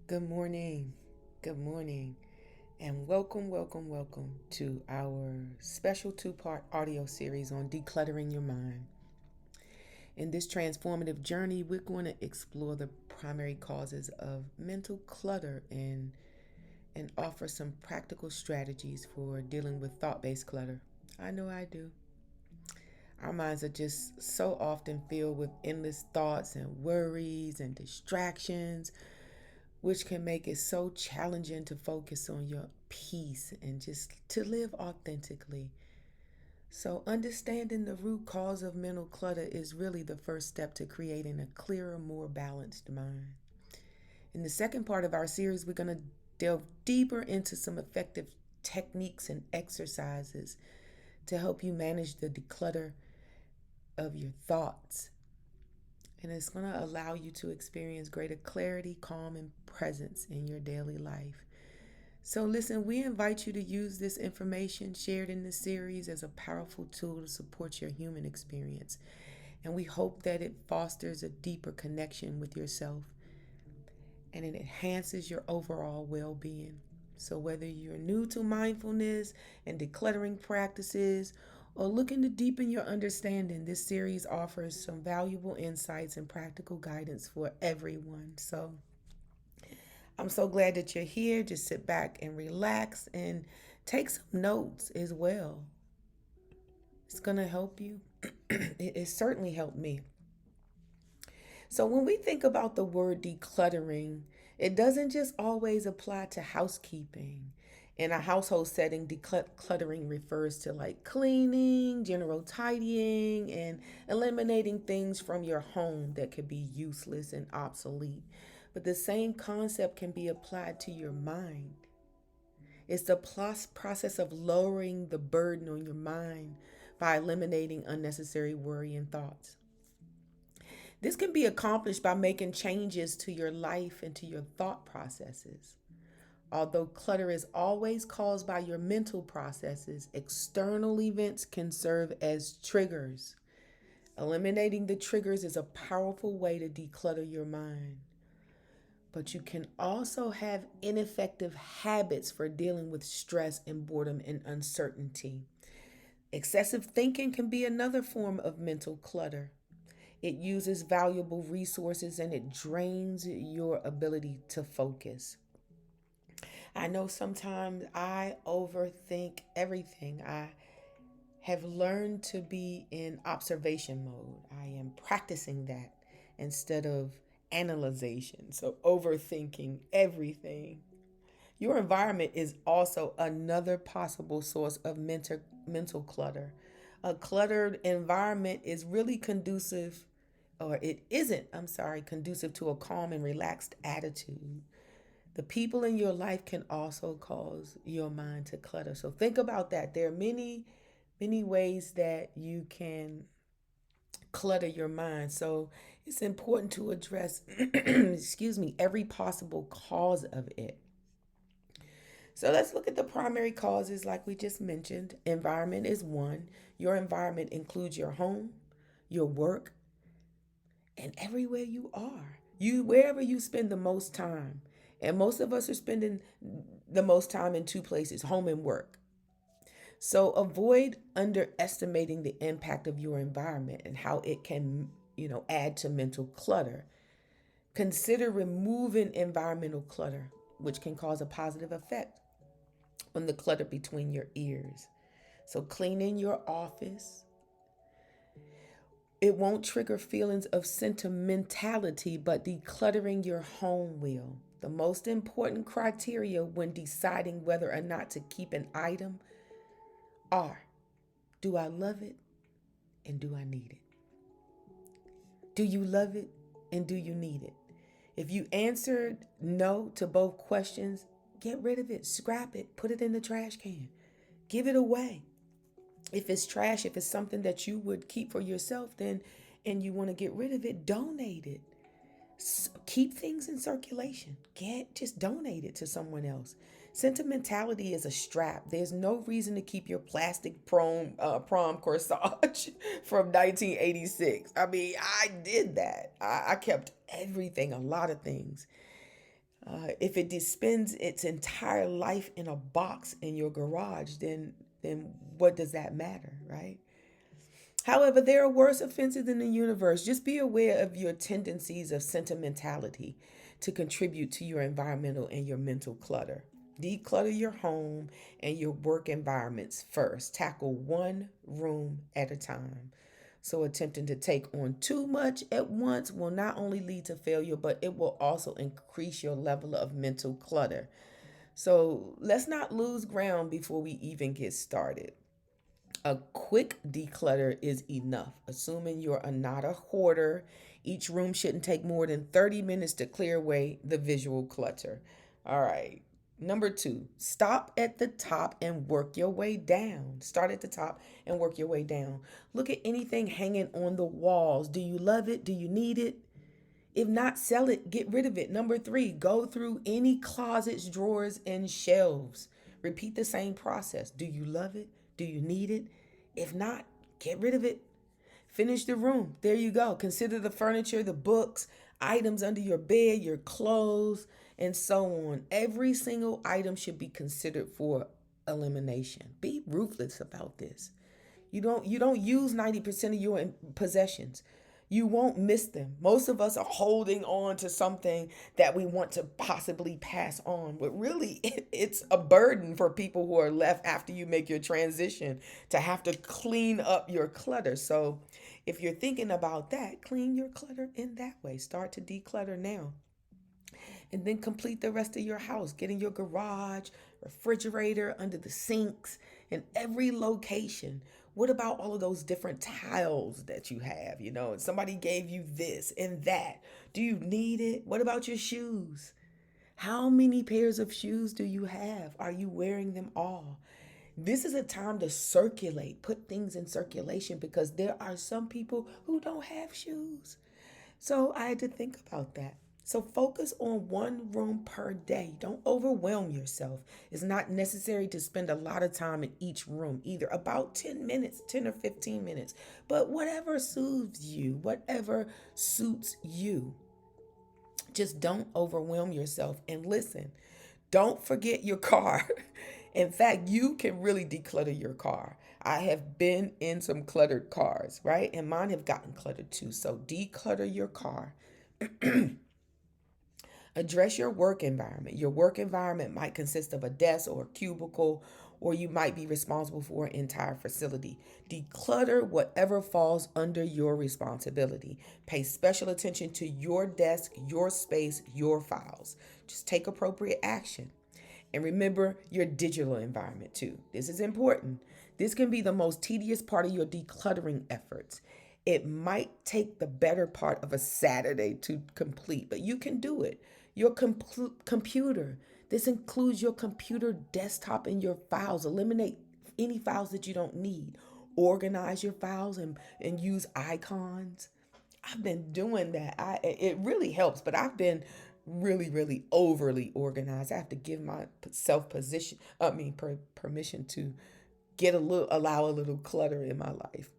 Good morning. Good morning. And welcome to our special two-part audio series on decluttering your mind. In this transformative journey, we're going to explore the primary causes of mental clutter and offer some practical strategies for dealing with thought-based clutter. I know I do. Our minds are just so often filled with endless thoughts and worries and distractions, which can make it so challenging to focus on your peace and just to live authentically. So, understanding the root cause of mental clutter is really the first step to creating a clearer, more balanced mind. In the second part of our series, we're going to delve deeper into some effective techniques and exercises to help you manage the declutter of your thoughts. And it's going to allow you to experience greater clarity, calm, and presence in your daily life. So, listen, we invite you to use this information shared in this series as a powerful tool to support your human experience. And we hope that it fosters a deeper connection with yourself and it enhances your overall well being. So, whether you're new to mindfulness and decluttering practices or looking to deepen your understanding, this series offers some valuable insights and practical guidance for everyone. So, I'm so glad that you're here. Just sit back and relax and take some notes as well. It's going to help you. It has certainly helped me. So, when we think about the word decluttering, it doesn't just always apply to housekeeping. In a household setting, decluttering refers to like cleaning, general tidying, and eliminating things from your home that could be useless and obsolete. But the same concept can be applied to your mind. It's the process of lowering the burden on your mind by eliminating unnecessary worry and thoughts. This can be accomplished by making changes to your life and to your thought processes. Although clutter is always caused by your mental processes, external events can serve as triggers. Eliminating the triggers is a powerful way to declutter your mind. But you can also have ineffective habits for dealing with stress and boredom and uncertainty. Excessive thinking can be another form of mental clutter. It uses valuable resources and it drains your ability to focus. I know sometimes I overthink everything. I have learned to be in observation mode. I am practicing that instead of analyzation. So, overthinking everything. Your environment is also another possible source of mental clutter. A cluttered environment is really conducive, or it isn't, I'm sorry, conducive to a calm and relaxed attitude. The people in your life can also cause your mind to clutter. So think about that. There are many ways that you can clutter your mind. So it's important to address, excuse me, every possible cause of it. So let's look at the primary causes, like we just mentioned. Environment is one. Your environment includes your home, your work, and everywhere you are. You wherever you spend the most time. And most of us are spending the most time in two places, home and work. So avoid underestimating the impact of your environment and how it can, add to mental clutter. Consider removing environmental clutter, which can cause a positive effect on the clutter between your ears. So cleaning your office, it won't trigger feelings of sentimentality, but decluttering your home will. The most important criteria when deciding whether or not to keep an item are: do I love it and do I need it? Do you love it and do you need it? If you answered no to both questions, get rid of it, scrap it, put it in the trash can, give it away. If it's trash, if it's something that you would keep for yourself, then and you want to get rid of it, donate it. Keep things in circulation. Just donate it to someone else. Sentimentality is a strap. There's no reason to keep your plastic prom corsage from 1986. I mean, I did that. I kept everything, a lot of things. If it spends its entire life in a box in your garage, then what does that matter, right? However, there are worse offenses in the universe. Just be aware of your tendencies of sentimentality to contribute to your environmental and your mental clutter. Declutter your home and your work environments first. Tackle one room at a time. So, attempting to take on too much at once will not only lead to failure, but it will also increase your level of mental clutter. So, let's not lose ground before we even get started. A quick declutter is enough, assuming you're not a hoarder. Each room shouldn't take more than 30 minutes to clear away the visual clutter. All right. Number two, stop at the top and work your way down. Start at the top and work your way down. Look at anything hanging on the walls. Do you love it? Do you need it? If not, sell it, get rid of it. Number three, go through any closets, drawers, and shelves. Repeat the same process. Do you love it? Do you need it? If not, get rid of it. Finish the room. There you go. Consider the furniture, the books, items under your bed, your clothes, and so on. Every single item should be considered for elimination. Be ruthless about this. You don't use 90% of your possessions. You won't miss them. Most of us are holding on to something that we want to possibly pass on, but really it's a burden for people who are left after you make your transition to have to clean up your clutter. So if you're thinking about that, clean your clutter in that way. Start to declutter now and then complete the rest of your house. Get in your garage, refrigerator, under the sinks, in every location. What about all of those different tiles that you have? And somebody gave you this and that. Do you need it? What about your shoes? How many pairs of shoes do you have? Are you wearing them all? This is a time to circulate, put things in circulation because there are some people who don't have shoes. So I had to think about that. So focus on one room per day. Don't overwhelm yourself. It's not necessary to spend a lot of time in each room either. About 10 minutes, 10 or 15 minutes. But whatever soothes you, whatever suits you. Just don't overwhelm yourself. And listen, don't forget your car. In fact, you can really declutter your car. I have been in some cluttered cars, right? And mine have gotten cluttered too. So declutter your car. Address your work environment. Your work environment might consist of a desk or a cubicle, or you might be responsible for an entire facility. Declutter whatever falls under your responsibility. Pay special attention to your desk, your space, your files. Just take appropriate action. And remember your digital environment too. This is important. This can be the most tedious part of your decluttering efforts. It might take the better part of a Saturday to complete, but you can do it. Your computer. This includes your computer desktop and your files. Eliminate any files that you don't need. Organize your files and use icons. I've been doing that. It really helps, but I've been really overly organized. I have to give myself permission to allow a little clutter in my life.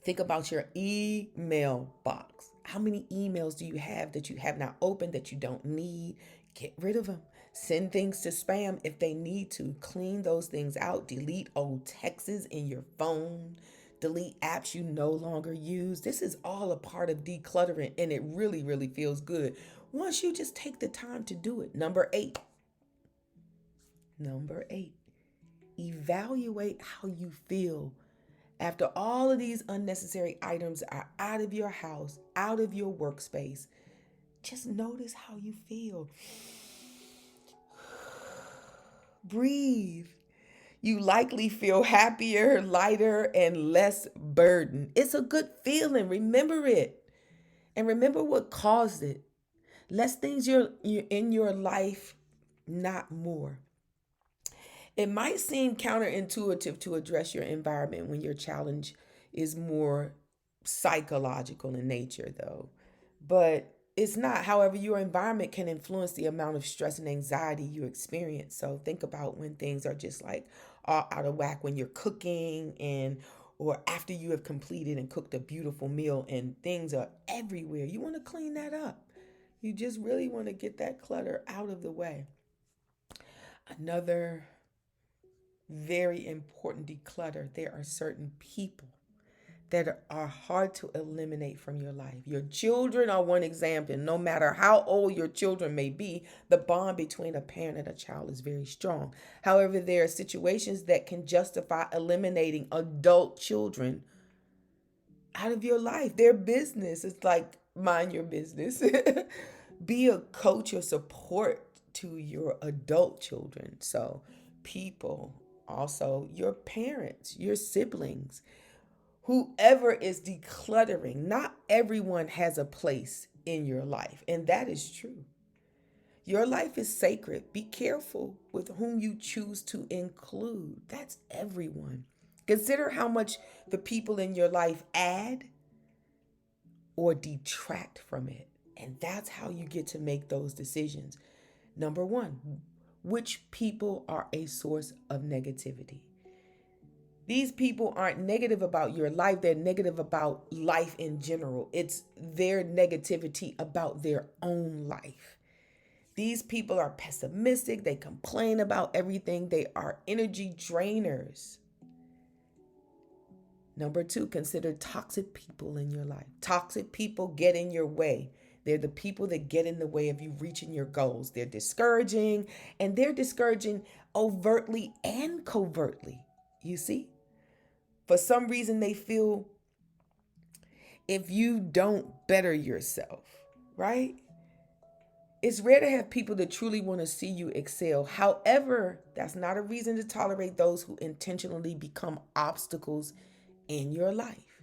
Think about your email box. How many emails do you have that you have not opened that you don't need? Get rid of them. Send things to spam if they need to. Clean those things out. Delete old texts in your phone. Delete apps you no longer use. This is all a part of decluttering, and it really feels good once you just take the time to do it. Number eight. Number eight. Evaluate how you feel after all of these unnecessary items are out of your house, out of your workspace. Just notice how you feel. Breathe. You likely feel happier, lighter, and less burdened. It's a good feeling. Remember it. And remember what caused it. Less things you're in your life, not more. It might seem counterintuitive to address your environment when your challenge is more psychological in nature, though. But it's not. However, your environment can influence the amount of stress and anxiety you experience. So think about when things are just like all out of whack when you're cooking or after you have completed and cooked a beautiful meal and things are everywhere. You want to clean that up. You just really want to get that clutter out of the way. Another very important declutter, there are certain people that are hard to eliminate from your life. Your children are one example. No matter how old your children may be, the bond between a parent and a child is very strong. However, there are situations that can justify eliminating adult children out of your life. Their business is like, mind your business. Be a coach or support to your adult children. So, people, also your parents, your siblings, whoever is decluttering, not everyone has a place in your life. And that is true. Your life is sacred. Be careful with whom you choose to include. That's everyone. Consider how much the people in your life add or detract from it. And that's how you get to make those decisions. Number one, which people are a source of negativity? These people aren't negative about your life, they're negative about life in general. It's their negativity about their own life. These people are pessimistic, they complain about everything, they are energy drainers. Number two, consider toxic people in your life. Toxic people get in your way. They're the people that get in the way of you reaching your goals. They're discouraging, and they're discouraging overtly and covertly. You see? For some reason, they feel if you don't better yourself, right? It's rare to have people that truly want to see you excel. However, that's not a reason to tolerate those who intentionally become obstacles in your life.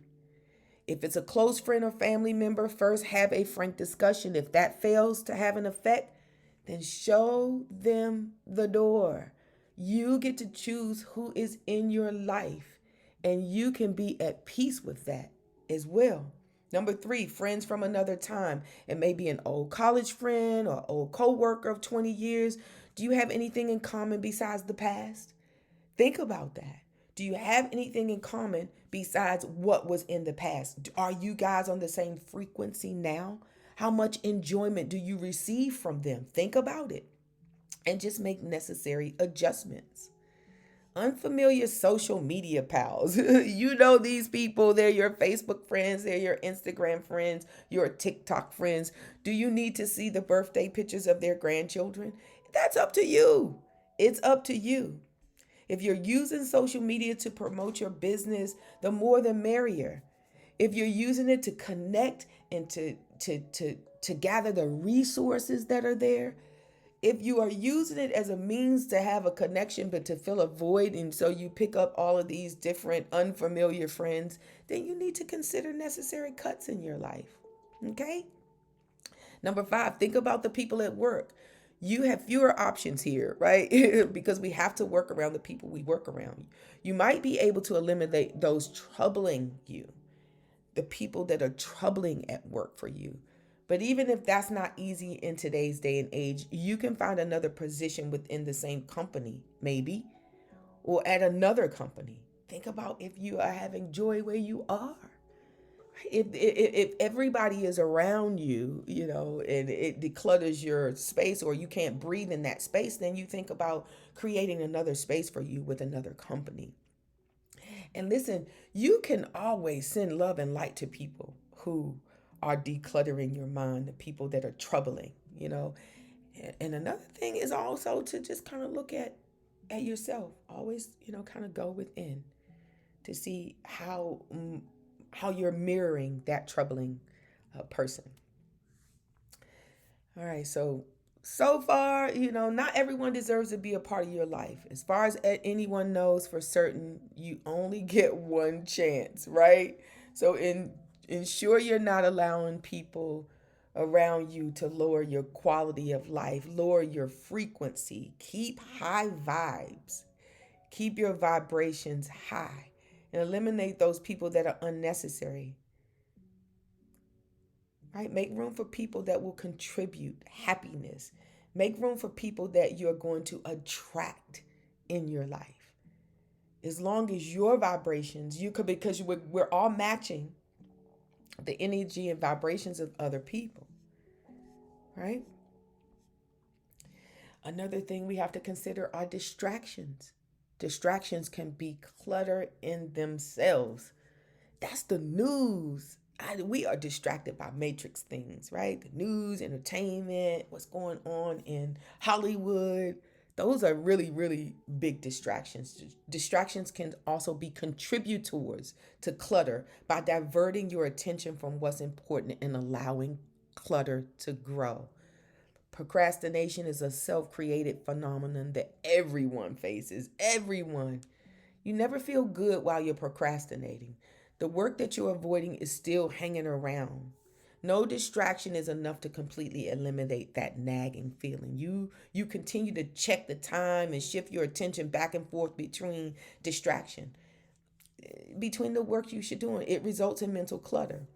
If it's a close friend or family member, first have a frank discussion. If that fails to have an effect, then show them the door. You get to choose who is in your life, and you can be at peace with that as well. Number three, friends from another time. It may be an old college friend or old co-worker of 20 years. Do you have anything in common besides the past? Think about that. Do you have anything in common besides what was in the past? Are you guys on the same frequency now? How much enjoyment do you receive from them? Think about it and just make necessary adjustments. Unfamiliar social media pals. You know these people, they're your Facebook friends, they're your Instagram friends, your TikTok friends. Do you need to see the birthday pictures of their grandchildren? That's up to you. It's up to you. If you're using social media to promote your business, the more the merrier. If you're using it to connect and to gather the resources that are there, if you are using it as a means to have a connection but to fill a void, and so you pick up all of these different unfamiliar friends, then you need to consider necessary cuts in your life. Okay? Number five, think about the people at work. You have fewer options here, right? Because we have to work around the people we work around. You might be able to eliminate those troubling you, the people that are troubling at work for you. But even if that's not easy in today's day and age, you can find another position within the same company, maybe, or at another company. Think about if you are having joy where you are. If everybody is around you, and it declutters your space or you can't breathe in that space, then you think about creating another space for you with another company. And listen, you can always send love and light to people who are decluttering your mind, the people that are troubling. And another thing is also to just kind of look at yourself. Always, kind of go within to see how you're mirroring that troubling person. All right, so far, not everyone deserves to be a part of your life. As far as anyone knows for certain, you only get one chance, right? So ensure you're not allowing people around you to lower your quality of life, lower your frequency. Keep high vibes. Keep your vibrations high and eliminate those people that are unnecessary. Right? Make room for people that will contribute happiness. Make room for people that you're going to attract in your life. As long as your vibrations, you could, because we're all matching the energy and vibrations of other people. right? Another thing we have to consider are distractions. Distractions can be clutter in themselves. That's the news. We are distracted by matrix things, right? The news, entertainment, what's going on in Hollywood. Those are really, really big distractions. Distractions can also be contributors to clutter by diverting your attention from what's important and allowing clutter to grow. Procrastination is a self created phenomenon that everyone faces. Everyone. You never feel good while you're procrastinating. The work that you're avoiding is still hanging around. No distraction is enough to completely eliminate that nagging feeling. You continue to check the time and shift your attention back and forth distraction, between the work you should do. It results in mental clutter.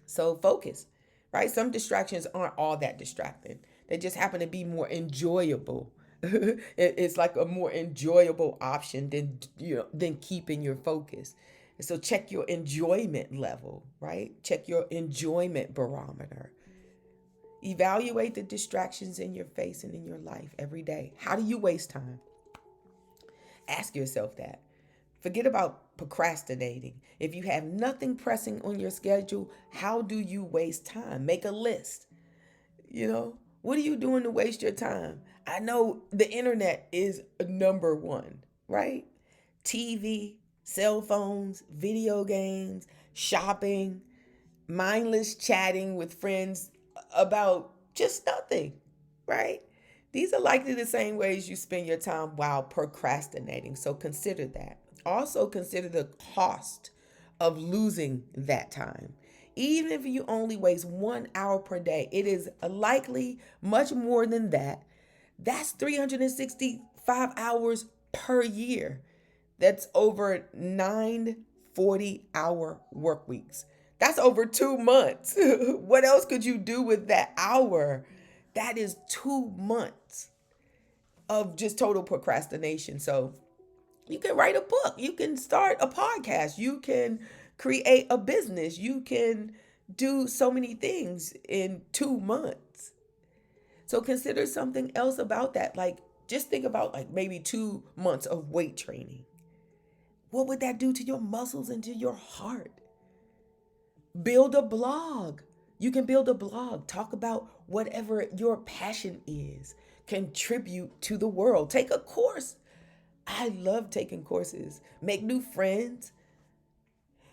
So focus, right? Some distractions aren't all that distracting. They just happen to be more enjoyable. It's like a more enjoyable option than keeping your focus. So check your enjoyment level, right? Check your enjoyment barometer. Evaluate the distractions in your face and in your life every day. How do you waste time? Ask yourself that. Forget about procrastinating. If you have nothing pressing on your schedule, how do you waste time? Make a list. What are you doing to waste your time? I know the internet is number one, right? TV, cell phones, video games, shopping, mindless chatting with friends about just nothing, right? These are likely the same ways you spend your time while procrastinating. So consider that. Also, consider the cost of losing that time. Even if you only waste 1 hour per day, it is likely much more than that. That's 365 hours per year. That's over 9 40-hour work weeks. That's over 2 months. What else could you do with that hour? That is 2 months of just total procrastination. So you can write a book, you can start a podcast, you can create a business, you can do so many things in 2 months. So consider something else about that. Like, just think about like maybe 2 months of weight training. What would that do to your muscles and to your heart? Build a blog. You can build a blog. Talk about whatever your passion is. Contribute to the world. Take a course. I love taking courses. Make new friends.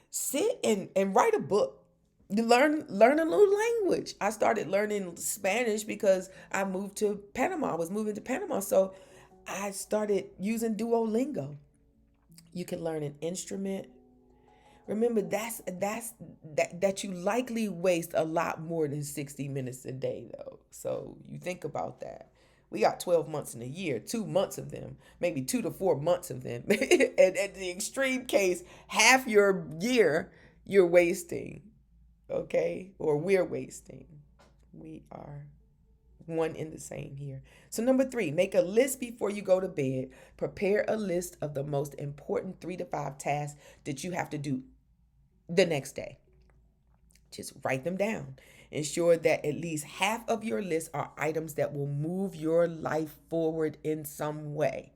Sit and write a book. You learn a new language. I started learning Spanish because I moved to Panama. I was moving to Panama. So I started using Duolingo. You can learn an instrument. Remember, that you likely waste a lot more than 60 minutes a day, though. So you think about that. We got 12 months in a year, 2 months of them, maybe 2 to 4 months of them. And at the extreme case, half your year you're wasting, okay? Or we're wasting. We are one in the same here. So, number 3, make a list before you go to bed. Prepare a list of the most important 3 to 5 tasks that you have to do the next day. Just write them down. Ensure that at least half of your list are items that will move your life forward in some way.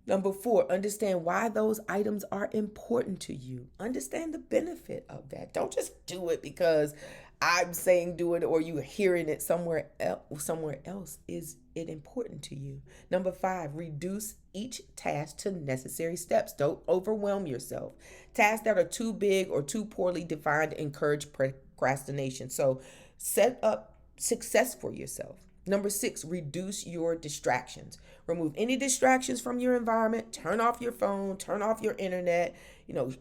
Number 4, understand why those items are important to you. Understand the benefit of that. Don't just do it because I'm saying do it or you're hearing it somewhere else. Somewhere else. Is it important to you? Number 5, reduce each task to necessary steps. Don't overwhelm yourself. Tasks that are too big or too poorly defined encourage procrastination. So set up success for yourself. Number 6, reduce your distractions. Remove any distractions from your environment. Turn off your phone, turn off your internet,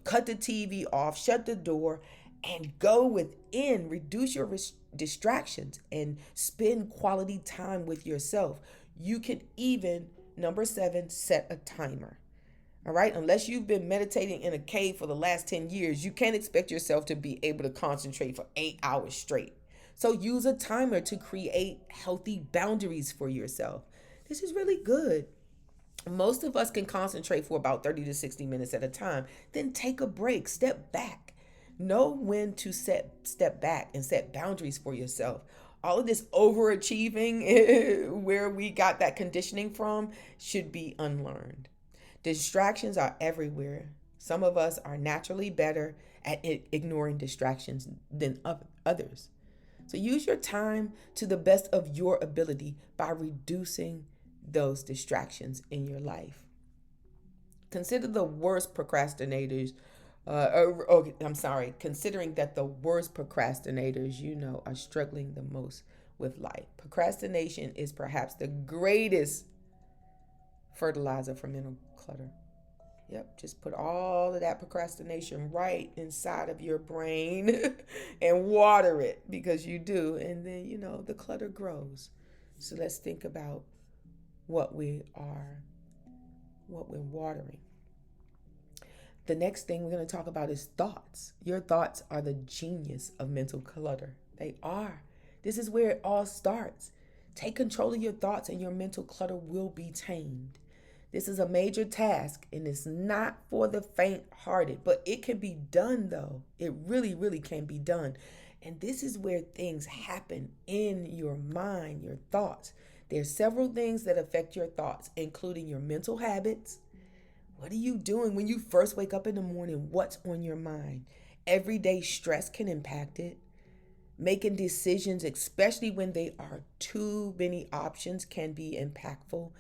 cut the TV off, shut the door, and go within. Reduce your distractions and spend quality time with yourself. You can even, number 7, set a timer. All right, unless you've been meditating in a cave for the last 10 years, you can't expect yourself to be able to concentrate for 8 hours straight. So use a timer to create healthy boundaries for yourself. This is really good. Most of us can concentrate for about 30 to 60 minutes at a time. Then take a break, step back. Know when to step back and set boundaries for yourself. All of this overachieving, where we got that conditioning from, should be unlearned. Distractions are everywhere. Some of us are naturally better at ignoring distractions than others. So use your time to the best of your ability by reducing those distractions in your life. Consider the worst procrastinators. Considering that the worst procrastinators are struggling the most with life. Procrastination is perhaps the greatest fertilizer for mental clutter. Yep, just put all of that procrastination right inside of your brain and water it, because you do. And then, the clutter grows. So let's think about what we're watering. The next thing we're going to talk about is thoughts. Your thoughts are the genius of mental clutter. They are. This is where it all starts. Take control of your thoughts and your mental clutter will be tamed. This is a major task and it's not for the faint-hearted, but it can be done though. It really, really can be done. And this is where things happen in your mind, your thoughts. There's several things that affect your thoughts, including your mental habits. What are you doing when you first wake up in the morning? What's on your mind? Everyday stress can impact it. Making decisions, especially when they are too many options, can be impactful.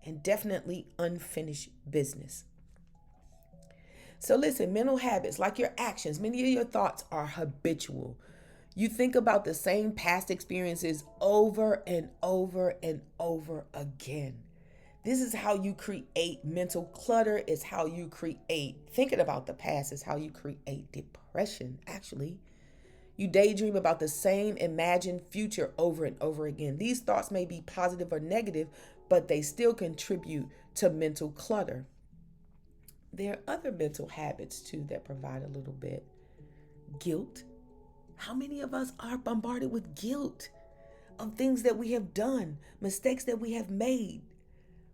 And definitely unfinished business. So listen, mental habits, like your actions, many of your thoughts are habitual. You think about the same past experiences over and over and over again. This is how you create mental clutter. It's how you create, thinking about the past is how you create depression, actually. You daydream about the same imagined future over and over again. These thoughts may be positive or negative, but they still contribute to mental clutter. There are other mental habits too that provide a little bit. Guilt. How many of us are bombarded with guilt of things that we have done, mistakes that we have made,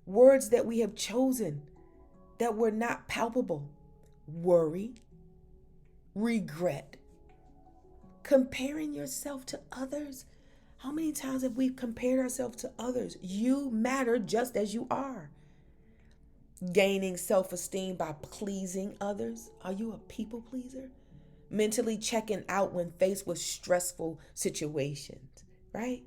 words that we have chosen that were not palpable? Worry, regret, comparing yourself to others. How many times have we compared ourselves to others? You matter just as you are. Gaining self-esteem by pleasing others. Are you a people pleaser? Mentally checking out when faced with stressful situations, right?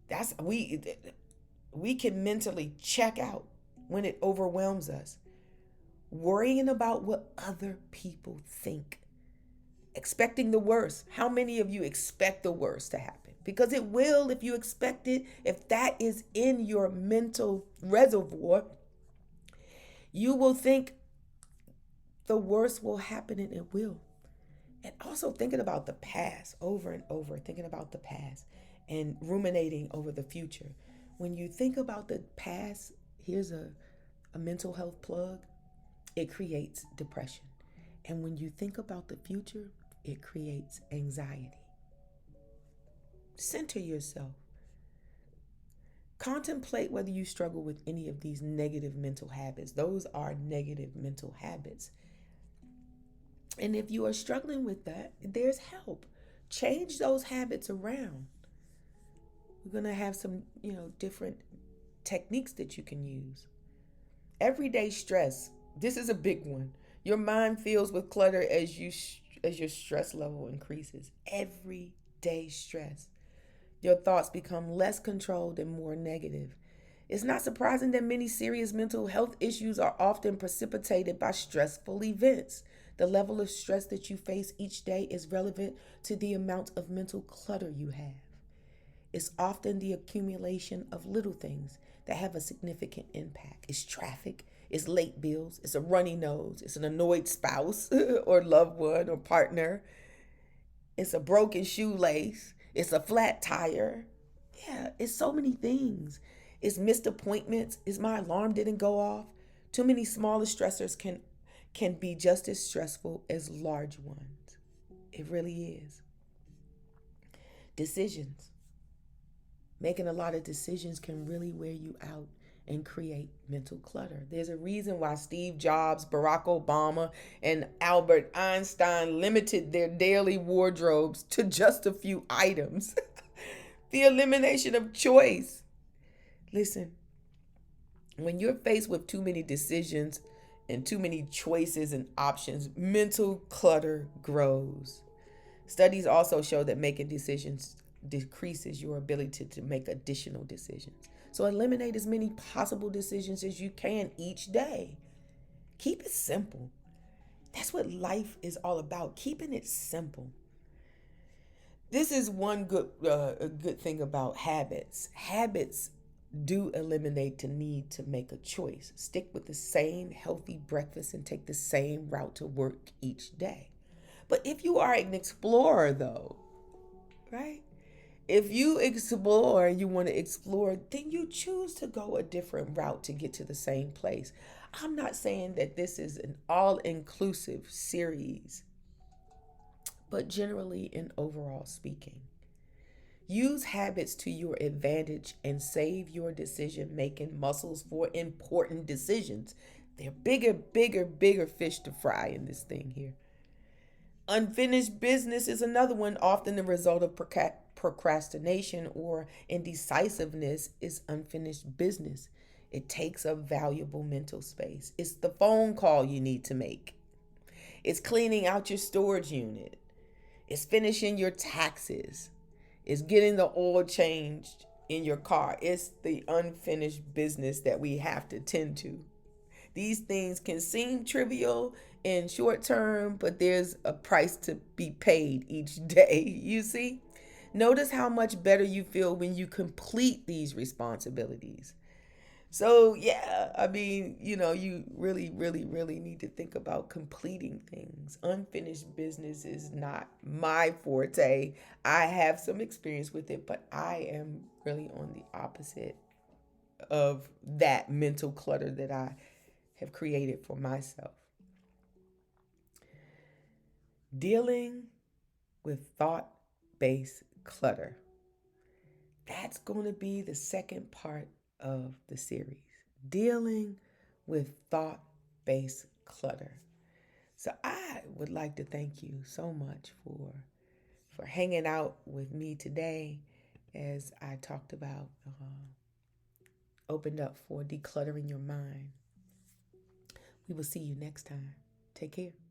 That's we can mentally check out when it overwhelms us. Worrying about what other people think. Expecting the worst. How many of you expect the worst to happen? Because it will if you expect it. If that is in your mental reservoir, you will think the worst will happen, and it will. And also thinking about the past over and over, thinking about the past and ruminating over the future. When you think about the past, here's a mental health plug, it creates depression. And when you think about the future, it creates anxiety. Center yourself. Contemplate whether you struggle with any of these negative mental habits. Those are negative mental habits. And if you are struggling with that, there's help. Change those habits around. We're going to have some, different techniques that you can use. Everyday stress. This is a big one. Your mind fills with clutter as your stress level increases. Everyday stress. Your thoughts become less controlled and more negative. It's not surprising that many serious mental health issues are often precipitated by stressful events. The level of stress that you face each day is relevant to the amount of mental clutter you have. It's often the accumulation of little things that have a significant impact. It's traffic, it's late bills, it's a runny nose, it's an annoyed spouse or loved one or partner. It's a broken shoelace, it's a flat tire. Yeah, it's so many things. It's missed appointments, it's my alarm didn't go off. Too many smaller stressors can be just as stressful as large ones. It really is. Decisions. Making a lot of decisions can really wear you out and create mental clutter. There's a reason why Steve Jobs, Barack Obama, and Albert Einstein limited their daily wardrobes to just a few items The elimination of choice. Listen, when you're faced with too many decisions and too many choices and options, mental clutter grows. Studies also show that making decisions decreases your ability to make additional decisions. So eliminate as many possible decisions as you can each day. Keep it simple. That's what life is all about, keeping it simple. This is one a good thing about habits. Habits do eliminate the need to make a choice. Stick with the same healthy breakfast and take the same route to work each day. But if you are an explorer, though, right? If you explore, you want to explore, then you choose to go a different route to get to the same place. I'm not saying that this is an all inclusive series, but generally, in overall speaking, use habits to your advantage and save your decision making muscles for important decisions. They're bigger fish to fry in this thing here. Unfinished business is another one, often the result of procrastination or indecisiveness is unfinished business. It takes up valuable mental space. It's the phone call you need to make. It's cleaning out your storage unit. It's finishing your taxes. It's getting the oil changed in your car. It's the unfinished business that we have to tend to. These things can seem trivial in short term, but there's a price to be paid each day. You see? Notice how much better you feel when you complete these responsibilities. So, yeah, I mean, you really need to think about completing things. Unfinished business is not my forte. I have some experience with it, but I am really on the opposite of that mental clutter that I have created for myself. Dealing with thought based clutter. That's going to be the second part of the series. Dealing with thought based clutter. So I would like to thank you so much for hanging out with me today as I talked about opened up for decluttering your mind. We will see you next time. Take care.